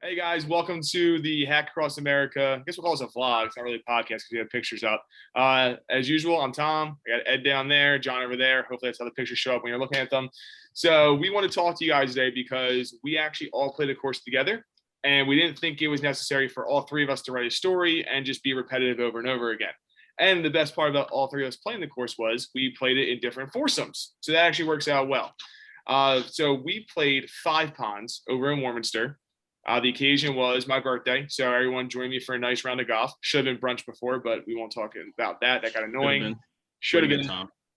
Hey guys, welcome to the Hack Across America. I guess we'll call this a vlog. It's not really a podcast because we have pictures up. As usual, I'm Tom. I got Ed down there, John over there. Hopefully that's how the pictures show up when you're looking at them. So we want to talk to you guys today because we actually all played a course together, and we didn't think it was necessary for all three of us to write a story and just be repetitive over and over again. And the best part about all three of us playing the course was we played it in different foursomes. So that actually works out well. So we played 5 ponds over in Warminster. The occasion was my birthday, so everyone joined me for a nice round of golf. Should have been brunch before, but we won't talk about that. That got annoying. Should have been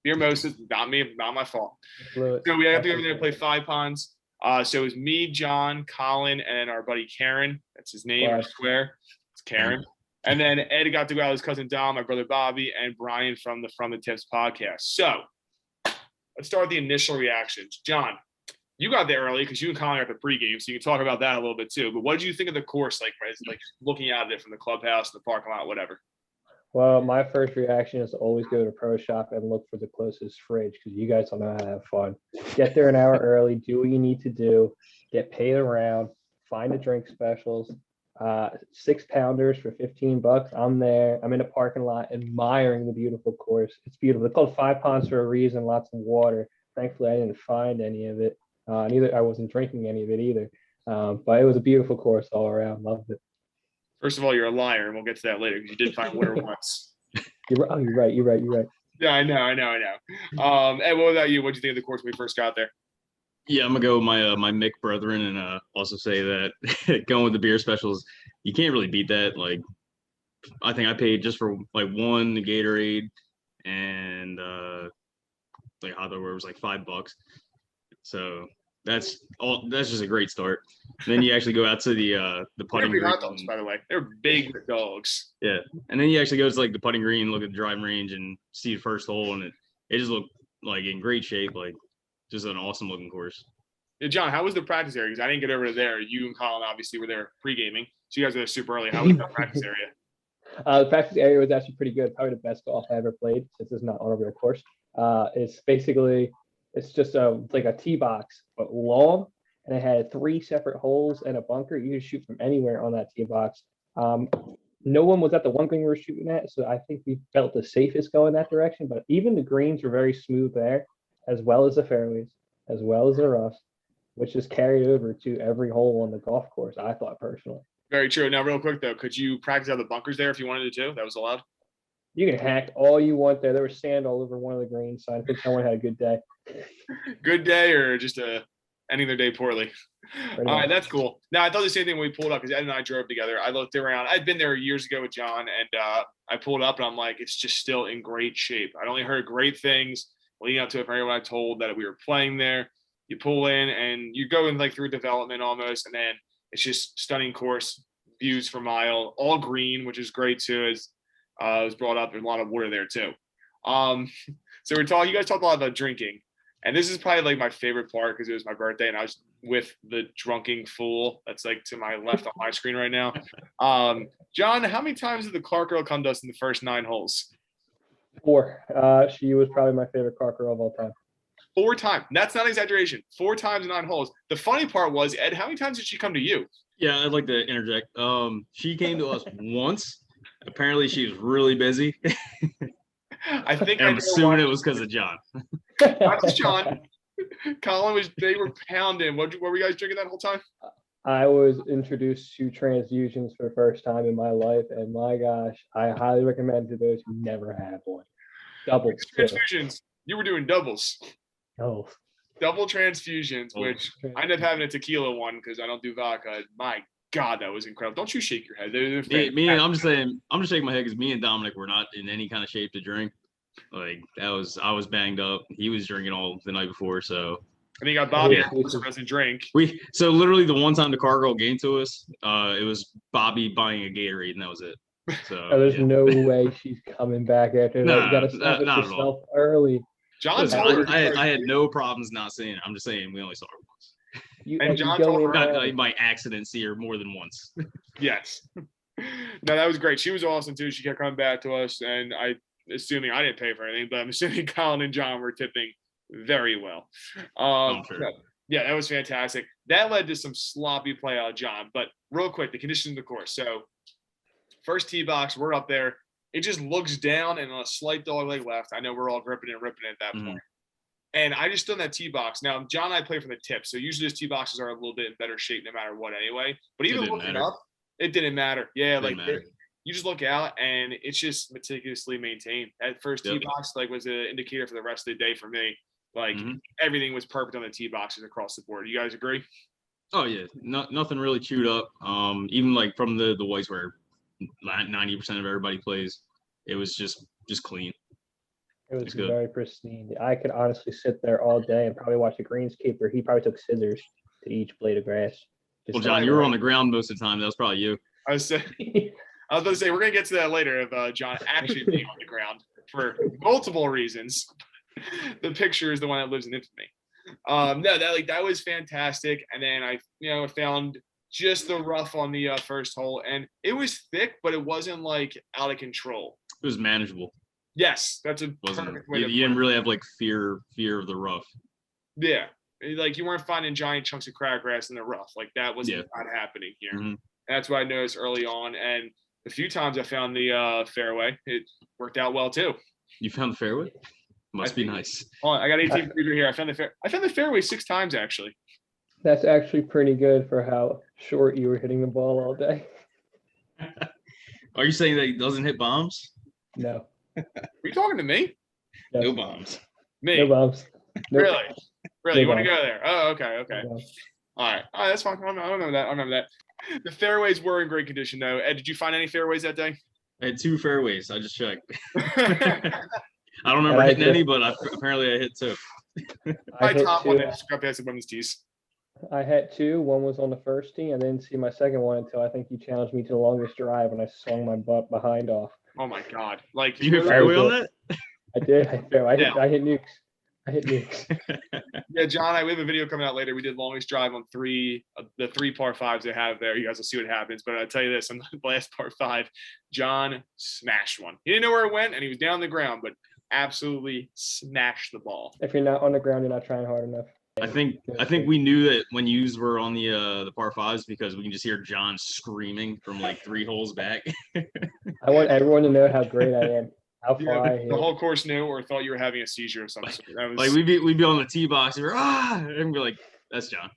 beer mimosas. Not me, not my fault. So we had to go over there and play 5 ponds. So it was me, John, Colin, and our buddy Karen. That's his name. I swear, it's Karen. And then Ed got to go out with his cousin Dom, my brother Bobby, and Brian from the Tips podcast. So let's start with the initial reactions. John, you got there early because you and Colin got the pregame, so you can talk about that a little bit too. But what did you think of the course, like looking at it from the clubhouse, the parking lot, whatever? Well, my first reaction is to always go to Pro Shop and look for the closest fridge because you guys don't know how to have fun. Get there an hour early, do what you need to do, get paid around, find the drink specials. 6-pounders for $15. I'm there. I'm in a parking lot admiring the beautiful course. It's beautiful. It's called 5 ponds for a reason, lots of water. Thankfully, I didn't find any of it. Neither I wasn't drinking any of it either. But it was a beautiful course all around. Loved it. First of all, you're a liar, and we'll get to that later because you did find water once. You're right. Yeah, I know. And what about you? What did you think of the course when we first got there? Yeah, I'm gonna go with my Mick brethren and also say that going with the beer specials, you can't really beat that. Like, I think I paid just for like one Gatorade and like hot dog, where it was like $5. So that's just a great start. And then you actually go out to the putting green. Hot dogs, by the way, they're big dogs. Yeah, and then you actually go to like the putting green, look at the driving range, and see the first hole, and it just looked like in great shape, like just an awesome looking course. Yeah, John, how was the practice area? Because I didn't get over to there. You and Colin obviously were there pre-gaming, so you guys were there super early. How was the practice area? The practice area was actually pretty good. Probably the best golf I ever played since it's not on a real course. It's just like a tee box, but long, and it had 3 separate holes and a bunker. You could shoot from anywhere on that tee box. No one was at the one green we were shooting at, so I think we felt the safest going that direction. But even the greens were very smooth there, as well as the fairways, as well as the roughs, which just carried over to every hole on the golf course, I thought personally. Very true. Now, real quick, though, could you practice out the bunkers there if you wanted to? That was allowed? You can hack all you want there. There was sand all over one of the greens, so I think someone had a good day. Good day or just ending their day poorly? All right, that's cool. Now, I thought the same thing when we pulled up because Ed and I drove together. I looked around. I'd been there years ago with John, and I pulled up, and I'm like, it's just still in great shape. I'd only heard great things leading up to it from everyone I told that we were playing there. You pull in, and you go in like through development almost, and then it's just stunning course, views for mile, all green, which is great too. As it was brought up, there's a lot of water there too. So you guys talked a lot about drinking, and this is probably like my favorite part because it was my birthday and I was with the drunken fool that's like to my left on my screen right now. John, how many times did the Clark girl come to us in the first 9 holes? 4. She was probably my favorite Clark girl of all time. 4 times. That's not an exaggeration. 4 times in 9 holes. The funny part was, Ed, how many times did she come to you? Yeah, I'd like to interject. She came to us once. Apparently, she was really busy. I'm assuming it was because of John. Not just John. Colin they were pounding. What were you guys drinking that whole time? I was introduced to transfusions for the first time in my life, and my gosh, I highly recommend to those who never had one. Doubles. Transfusions. You were doing doubles. Oh. Double transfusions, which I ended up having a tequila one because I don't do vodka. My God, that was incredible. Don't you shake your head. I'm just shaking my head because me and Dominic were not in any kind of shape to drink. Like I was banged up. He was drinking all the night before, so. And he got Bobby doesn't drink. So literally the one time the car girl came to us, it was Bobby buying a Gatorade, and that was it. So there's no way she's coming back after that. You gotta stop it yourself early. John, I had no problems not seeing it. I'm just saying we only saw her once. John told her I by accident see her more than once. Yes. No, that was great. She was awesome too. She kept coming back to us, and assuming I didn't pay for anything, but I'm assuming Colin and John were tipping very well. Sure. Yeah, that was fantastic. That led to some sloppy play out of John. But real quick, the conditions of the course. So first tee box, we're up there. It just looks down and on a slight dog leg left. I know we're all ripping it at that point. And I just stood in that tee box. Now, John and I play from the tip. So usually those tee boxes are a little bit in better shape no matter what anyway. But even looking up, it didn't matter. Yeah, you just look out and it's just meticulously maintained. That first tee box was an indicator for the rest of the day for me. Everything was perfect on the tee boxes across the board. You guys agree? Oh yeah, nothing really chewed up. Even from the whites where 90% of everybody plays, it was just clean. It was very pristine. I could honestly sit there all day and probably watch the greenskeeper. He probably took scissors to each blade of grass. Well, John, you were on the ground most of the time. That was probably you. I was about to say we're gonna get to that later of John actually being on the ground for multiple reasons. The picture is the one that lives in infamy. No, that was fantastic. And then I found just the rough on the first hole, and it was thick, but it wasn't out of control. It was manageable. Yes, that's a perfect way. You didn't really have fear of the rough. Yeah, you weren't finding giant chunks of crabgrass in the rough. That was not happening here. Mm-hmm. That's what I noticed early on, and the few times I found the fairway, it worked out well too. You found the fairway? Must be nice. Hold on, I got 18 feet here. I found the fairway 6 times actually. That's actually pretty good for how short you were hitting the ball all day. Are you saying that he doesn't hit bombs? No. Are you talking to me? Yes. No bombs. Me? No bombs. Nope. Really? No you want to bombs. go there? Oh, okay. No. All right, that's fine. I remember that. The fairways were in great condition, though. Ed, did you find any fairways that day? I had 2 fairways. I just checked. I don't remember hitting any, but apparently I hit 2. I top one that just got past the women's tees. I had 2. One was on the first tee. I didn't see my second one until I think you challenged me to the longest drive, and I swung my butt behind off. Oh my God! You hit fairway on that? I did. I hit nukes. Yeah, John, we have a video coming out later. We did longest drive on the 3 par 5s they have there. You guys will see what happens. But I'll tell you this: on the last par 5, John smashed one. He didn't know where it went, and he was down the ground, but absolutely smashed the ball. If you're not on the ground, you're not trying hard enough. I think we knew that when yous were on the par 5s because we can just hear John screaming from 3 holes back. I want everyone to know how great I am. How far I hit. The whole course knew or thought you were having a seizure or something. That was... we'd be on the tee box and we'd be like, that's John.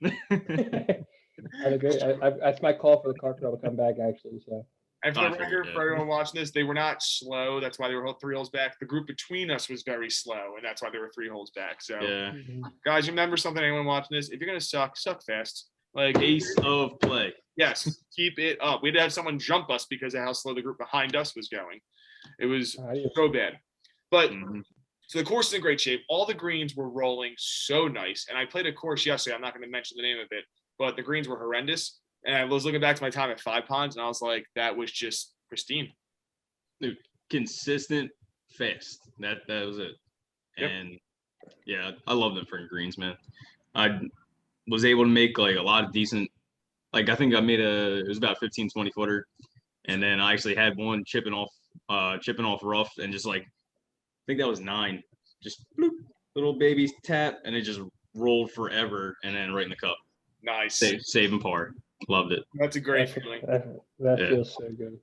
That's my call for the car club to come back actually. So. And for the record, for everyone watching this, they were not slow. That's why they were 3 holes back. The group between us was very slow, and that's why they were 3 holes back. So, guys, remember something, anyone watching this, if you're going to suck fast. Pace of play. Yes, keep it up. We had to have someone jump us because of how slow the group behind us was going. It was so bad. But, so the course is in great shape. All the greens were rolling so nice. And I played a course yesterday. I'm not going to mention the name of it, but the greens were horrendous. And I was looking back to my time at 5 Ponds, and I was like, that was just pristine. Dude, consistent, fast. That was it. Yep. And, yeah, I love them for greens, man. I was able to make, a lot of decent – I think I made it was about 15, 20 footer. And then I actually had one chipping off rough and just, I think that was 9. Just bloop, little baby tap, and it just rolled forever and then right in the cup. Nice. Saving par. Loved it. That's a great feeling. That feels so good.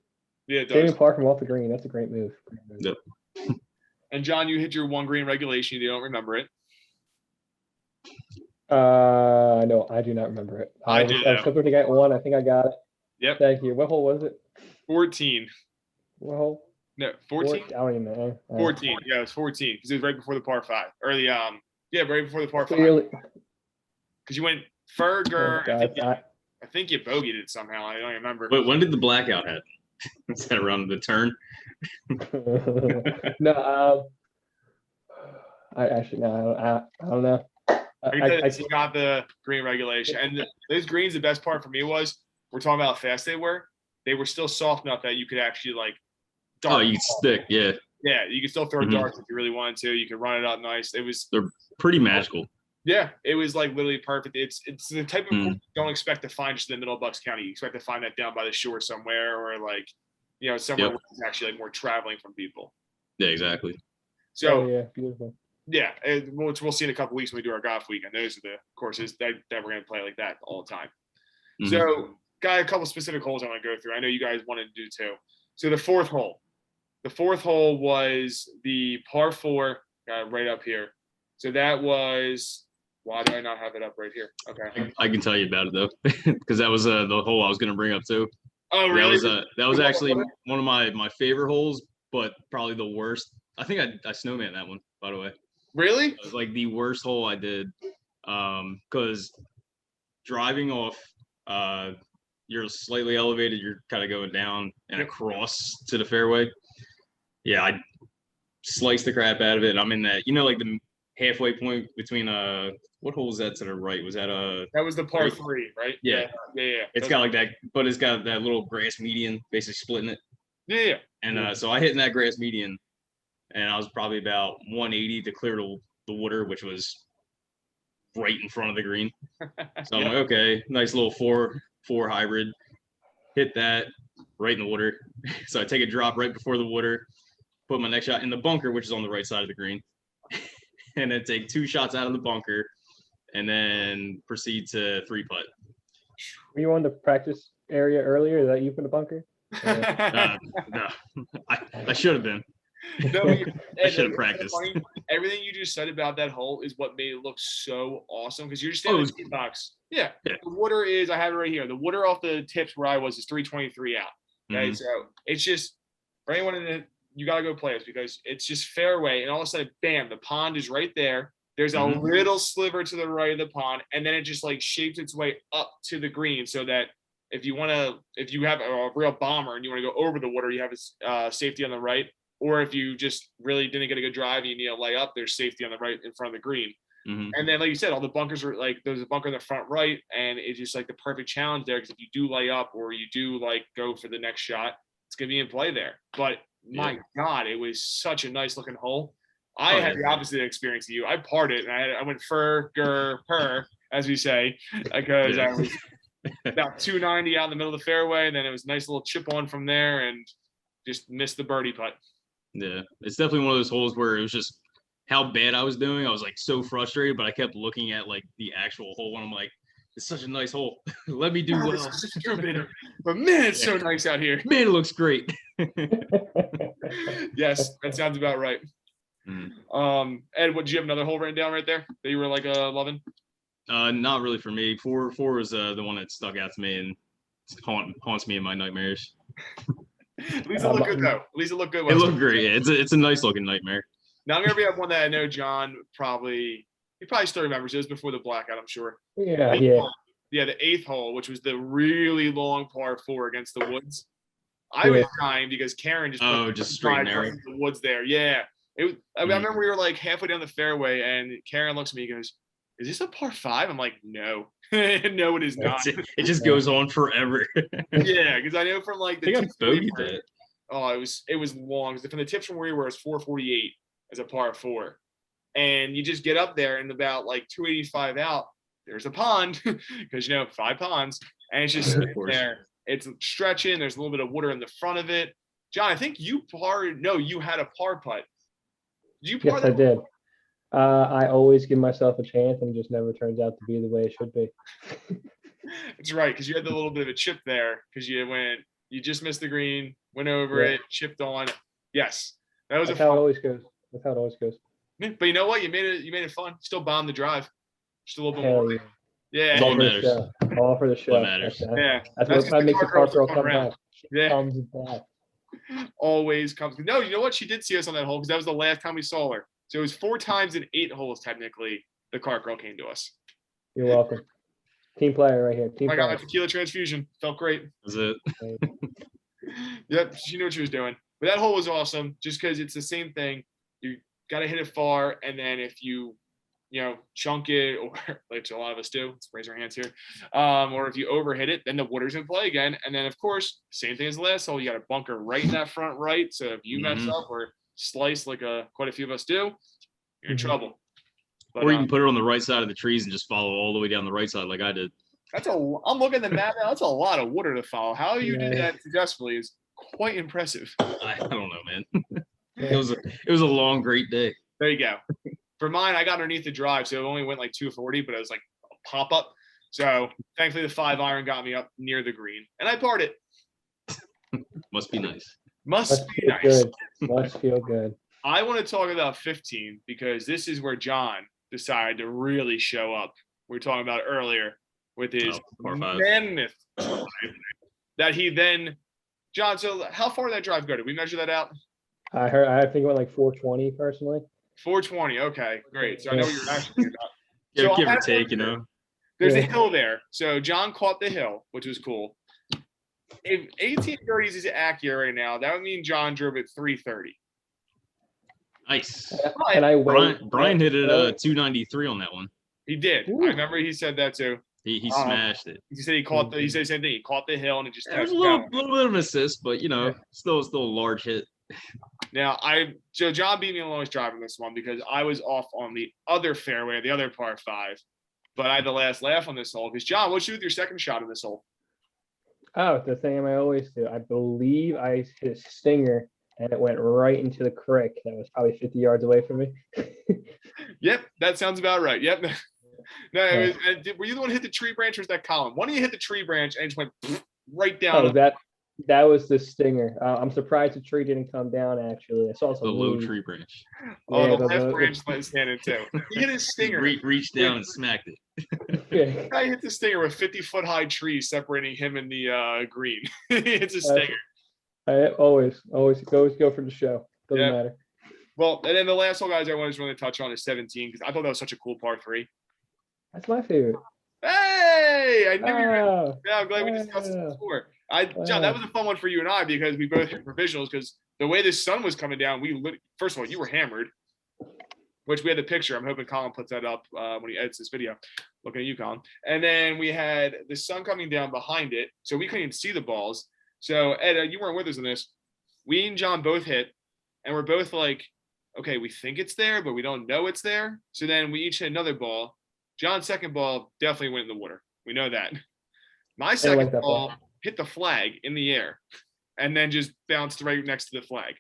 Yeah, it does. Saving par from off the green. That's a great move. Yep. And John, you hit your 1 green regulation. You don't remember it. No, I do not remember it. I do. I was hoping to get 1. I think I got it. Yep. Thank you. What hole was it? 14. What hole? No, 14. I don't even know. 14. Yeah, it was 14 because it was right before the par 5 or the right before the par 5. Because you went Ferger. I think you bogeyed it somehow. I don't remember. But when did the blackout happen? Is that around the turn? No, I don't know. You got the green regulation, and those greens. The best part for me was we're talking about how fast they were. They were still soft enough that you could actually dart. Oh, you could stick, yeah. Yeah, you could still throw darts if you really wanted to. You could run it up nice. They're pretty magical. Yeah, it was literally perfect. It's the type of you don't expect to find just in the middle of Bucks County. You expect to find that down by the shore somewhere, or somewhere where it's actually more traveling from people. Yeah, exactly. So yeah, beautiful. Yeah, which we'll see in a couple weeks when we do our golf weekend. Those are the courses that we're going to play like that all the time. Mhm. So, got a couple specific holes I want to go through. I know you guys wanted to do too. So the fourth hole was the par 4, right up here. So that was. Why do I not have it up right here? Okay. I can tell you about it though, because that was the hole I was going to bring up too. Oh, really? That was actually one of my favorite holes, but probably the worst. I think I snowman that one, by the way. Really? It was like the worst hole I did, because driving off, you're slightly elevated, you're kind of going down and across to the fairway. Yeah, I sliced the crap out of it. And I'm in that, like the halfway point between what hole was that to the right? Was that That was the par 3, right? Yeah. Yeah. It's got like that, but it's got that little grass median basically splitting it. Yeah. And so I hit in that grass median, and I was probably about 180 to clear the water, which was right in front of the green. So I'm like, okay, nice little four hybrid. Hit that right in the water. So I take a drop right before the water, put my next shot in the bunker, which is on the right side of the green, and then take 2 shots out of the bunker, and then proceed to 3-putt. Were you on the practice area earlier? Is that you for the bunker? No, I should have been. No, I should have practiced. Funny, everything you just said about that hole is what made it look so awesome, because you're just standing in the tee box. Yeah. The water is, I have it right here. The water off the tips where I was is 323 out. Okay, so it's just, for anyone you got to go play this, because it's just fairway, and all of a sudden, bam, the pond is right there. There's a little sliver to the right of the pond, and then it just like shapes its way up to the green, so that if you have a real bomber and you want to go over the water, you have safety on the right. Or if you just really didn't get a good drive and you need a layup, there's safety on the right in front of the green. And then, like you said, all the bunkers are like, there's a bunker in the front right, and it's just like the perfect challenge there, because if you do lay up or you do like go for the next shot, it's gonna be in play there. But my God, it was such a nice looking hole. I had the opposite experience of you. I parred it, and I went per, as we say, because I was about 290 out in the middle of the fairway, and then it was a nice little chip on from there, and just missed the birdie putt. Yeah, it's definitely one of those holes where it was just how bad I was doing. I was like so frustrated, but I kept looking at like the actual hole, and I'm like, it's such a nice hole. Let me do well. But man, it's so nice out here. Man, it looks great. Yes, that sounds about right. Ed, what, did you have another hole written down right there that you were like loving? Not really for me. Four was the one that stuck out to me and haunts me in my nightmares. At least it looked good though. At least it looked good. It looked great. Yeah, it's a nice looking nightmare. Now I'm gonna bring up one that I know John probably still remembers. It was before the blackout, I'm sure. Yeah. The 8th hole, which was the really long par 4 against the woods. I was dying because Karen just straight and narrow. the woods there. Yeah. I remember we were like halfway down the fairway, and Karen looks at me and goes, "Is this a par 5?" I'm like, "No, no, it is not." It just goes on forever. Yeah, because I know from like the tips bogeyed it. Oh, it was long. From the tips from where we were, it's 448 as a par 4, and you just get up there, and about like 285 out, there's a pond, because 5 ponds, and it's just sitting there. It's stretching. There's a little bit of water in the front of it. John, I think you had a par putt. Did you par Yes, that? I did. I always give myself a chance, and it just never turns out to be the way it should be. That's right, because you had the little bit of a chip there, because you just missed the green, went over it, chipped on. Yes, that was That's how it always goes. That's how it always goes. But you know what? You made it fun. Still bombed the drive. Just a little bit Hell more. yeah. That's all that matters. All for the show. What matters. That's what makes the car girl come back. Yeah. Comes back. Always comes. No, you know what? She did see us on that hole, because that was the last time we saw her. So it was 4 times in 8 holes, technically, the cart girl came to us. You're welcome. Team player right here. I got my tequila transfusion. Felt great. That's it. Yep, she knew what she was doing. But that hole was awesome, just because it's the same thing. You got to hit it far, and then if you chunk it, or like a lot of us do, let's raise our hands here, or if you overhit it, then the water's in play again. And then, of course, same thing as the last hole. You got a bunker right in that front right. So if you mess up or slice like quite a few of us do, you're in trouble. But, or you can put it on the right side of the trees and just follow all the way down the right side like I did. I'm looking at the map now. That's a lot of water to follow. How you did that successfully is quite impressive. I don't know, man. It was a long, great day. There you go. For mine, I got underneath the drive, so it only went like 240, but it was like a pop up. So thankfully, the 5-iron got me up near the green, and I parred it. Must be nice. Must be feel nice. good. Must feel good. I want to talk about 15 because this is where John decided to really show up. We were talking about earlier with his par 5. mammoth drive that he then. John, so how far did that drive go? Did we measure that out? I think it went like 420 personally. 420. Okay, great. So I know what you're actually about. Yeah, So give or take, you know. There's a Yeah. hill there. So John caught the hill, which was cool. If 1830s is accurate right now, that would mean John drove at 330. Nice. And I went. Brian hit it 293 on that one. He did. Ooh. I remember he said that too. He smashed it. He said he said the same thing. He caught the hill and it just There was kept a going. little bit of an assist, but you know, Yeah. still a large hit. Now so John beat me on longest driving this one because I was off on the other fairway, the other par 5. But I had the last laugh on this hole because John, what'd you do with your second shot in this hole? Oh, the thing I always do. I believe I hit a stinger and it went right into the creek. That was probably 50 yards away from me. Yep, that sounds about right. Yep. No, it was, were you the one who hit the tree branch or was that Colin? One of you hit the tree branch and it just went right down. Oh, that was the stinger. I'm surprised the tree didn't come down. Actually, I saw some The low leaves. tree branch. Oh, Yeah, the left the- branch let his hand in too. He hit his stinger. Reached down and smacked it. Yeah. Guy hit the stinger with 50-foot high trees separating him and the green. It's a stinger. I always go for the show. Doesn't Yeah. matter. Well, and then the last hole, guys, I wanted to really touch on is 17 because I thought that was such a cool par 3. That's my favorite. Hey, I knew you were. Oh, Yeah, I'm glad we discussed yeah. this before. John, that was a fun one for you and I because we both hit provisionals because the way the sun was coming down, first of all, you were hammered, which we had the picture. I'm hoping Colin puts that up when he edits this video. Looking at you, Colin. And then we had the sun coming down behind it, so we couldn't even see the balls. So Ed, you weren't with us in this. We and John both hit, and we're both like, okay, we think it's there, but we don't know it's there. So then we each hit another ball. John's second ball definitely went in the water. We know that. My second that ball ball. hit the flag in the air and then just bounced right next to the flag.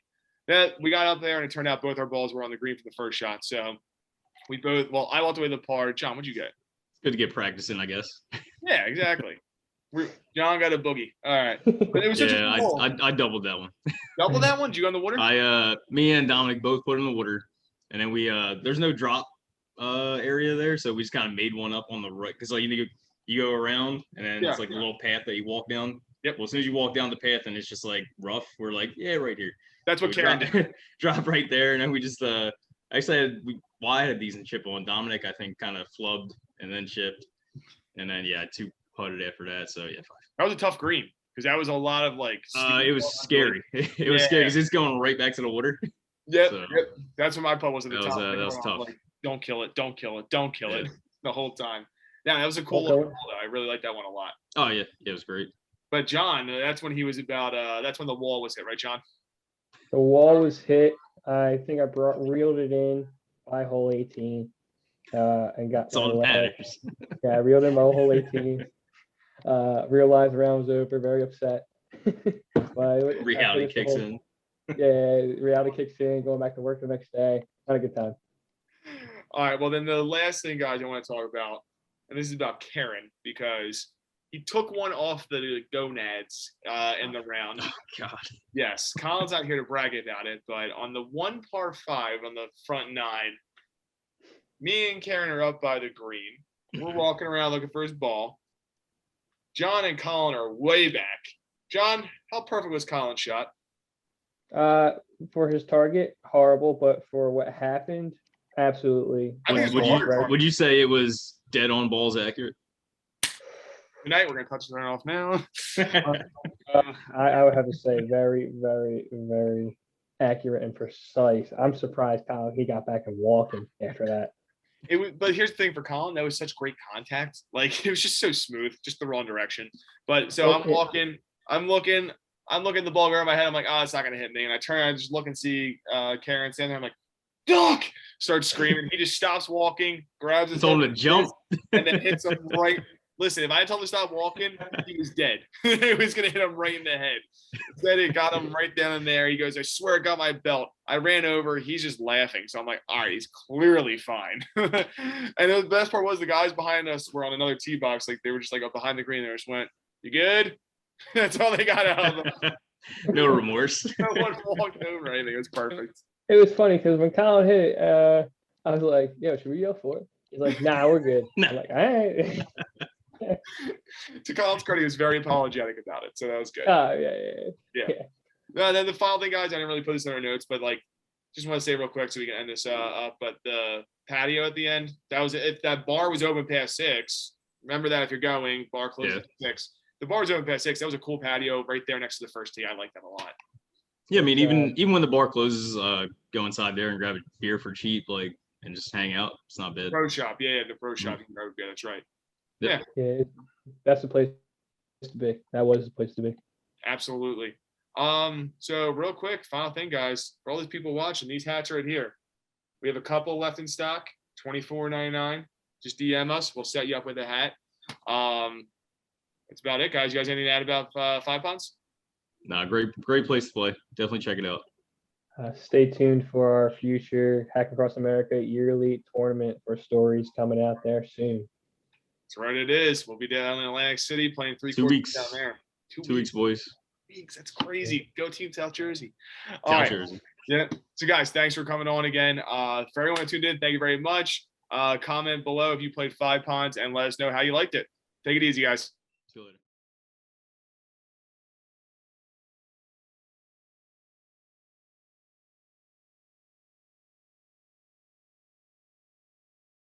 That we got up there and it turned out both our balls were on the green for the first shot. So I walked away the par. John, what'd you get? Good to get practicing, I guess. Yeah, exactly. John got a boogie. All right. But it was such Yeah, a cool. I doubled that one. Double that one? Did you go in the water? Me and Dominic both put in the water, and then we there's no drop area there, so we just kind of made one up on the right because like you go around and then it's like a little path that you walk down. Yep. Well, as soon as you walk down the path and it's just like rough, we're like, yeah, right here. That's what So we Karen did. drop right there, and then we just actually I had a decent chip on. Dominic, I think, kind of flubbed and then chipped, and then two putted after that. So yeah, 5. That was a tough green because that was a lot of like. It was scary. It was scary because it's going right back to the water. Yep, So- yep. That's what my putt was at the That was, top. that was Like, tough. don't kill it, don't kill it, don't kill it Yeah. the whole time. Yeah, that was a cool Okay. little hole, though. I really like that one a lot. Oh yeah, it was great. But John, that's when he was about. That's when the wall was hit, right, John? The wall was hit. I think I reeled it in by hole 18. And got That's all that my leg. matters. Yeah, I reeled in by hole 18. Realized the round was over. Very upset. But Reality kicks in. Yeah, reality kicks in. Going back to work the next day. Not a good time. All right. Well, then the last thing, guys, I want to talk about, and this is about Karen because he took one off the gonads in the round. Oh God. Yes, Colin's not here to brag about it, but on the one par 5 on the front 9, me and Karen are up by the green. We're walking around looking for his ball. John and Colin are way back. John, how perfect was Colin's shot? For his target, horrible, but for what happened, absolutely. I think it's Would water. would you say it was dead on balls accurate? Good night. We're gonna touch that off now. I would have to say very, very, very accurate and precise. I'm surprised how he got back and walking after that. It was, but here's the thing for Colin, that was such great contact. Like it was just so smooth, just the wrong direction. But so I'm Okay. walking, I'm looking at the ball going in my head. I'm like, oh, it's not gonna hit me. And I turn, I just look and see Karen standing there. I'm like, Duck! Starts screaming. He just stops walking, grabs his Told him head to jump. and then hits him right Listen, if I had told him to stop walking, he was dead. It was gonna hit him right in the head. Then it got him right down in there. He goes, I swear I got my belt. I ran over. He's just laughing. So I'm like, all right, he's clearly fine. And the best part was the guys behind us were on another tee box. Like they were just like up behind the green. They just went, you good? That's all they got out of them. No remorse. No one walked over anything. It was perfect. It was funny because when Colin hit it, I was like, yo, should we yell for it? He's like, nah, we're good. Nah. I'm like, all right. To Colin's credit, he was very apologetic about it. So that was good. Yeah. And then the final thing, guys, I didn't really put this in our notes, but like, just want to say real quick so we can end this up. But the patio at the end, that was if that bar was open past 6. Remember that if you're going, bar closes at 6. The bar was open past 6. That was a cool patio right there next to the first tee. I like that a lot. Yeah, I mean, even when the bar closes, go inside there and grab a beer for cheap, like, and just hang out. It's not bad. Pro shop, yeah, the pro shop. Yeah, that's right. Yeah, that's the place to be. That was the place to be. Absolutely. So real quick, final thing, guys. For all these people watching, these hats right here. We have a couple left in stock, $24.99. Just DM us. We'll set you up with a hat. That's about it, guys. You guys anything to add about 5 Ponds? Nah, great place to play. Definitely check it out. Stay tuned for our future Hack Across America yearly tournament for stories coming out there soon. That's right, it is. We'll be down in Atlantic City playing 3 2 quarters weeks down there. 2 weeks, boys. Weeks. That's crazy. Go Team South Jersey. South All right. Jersey. Yeah. So, guys, thanks for coming on again. For everyone who tuned in, thank you very much. Comment below if you played 5 Ponds and let us know how you liked it. Take it easy, guys. See you later.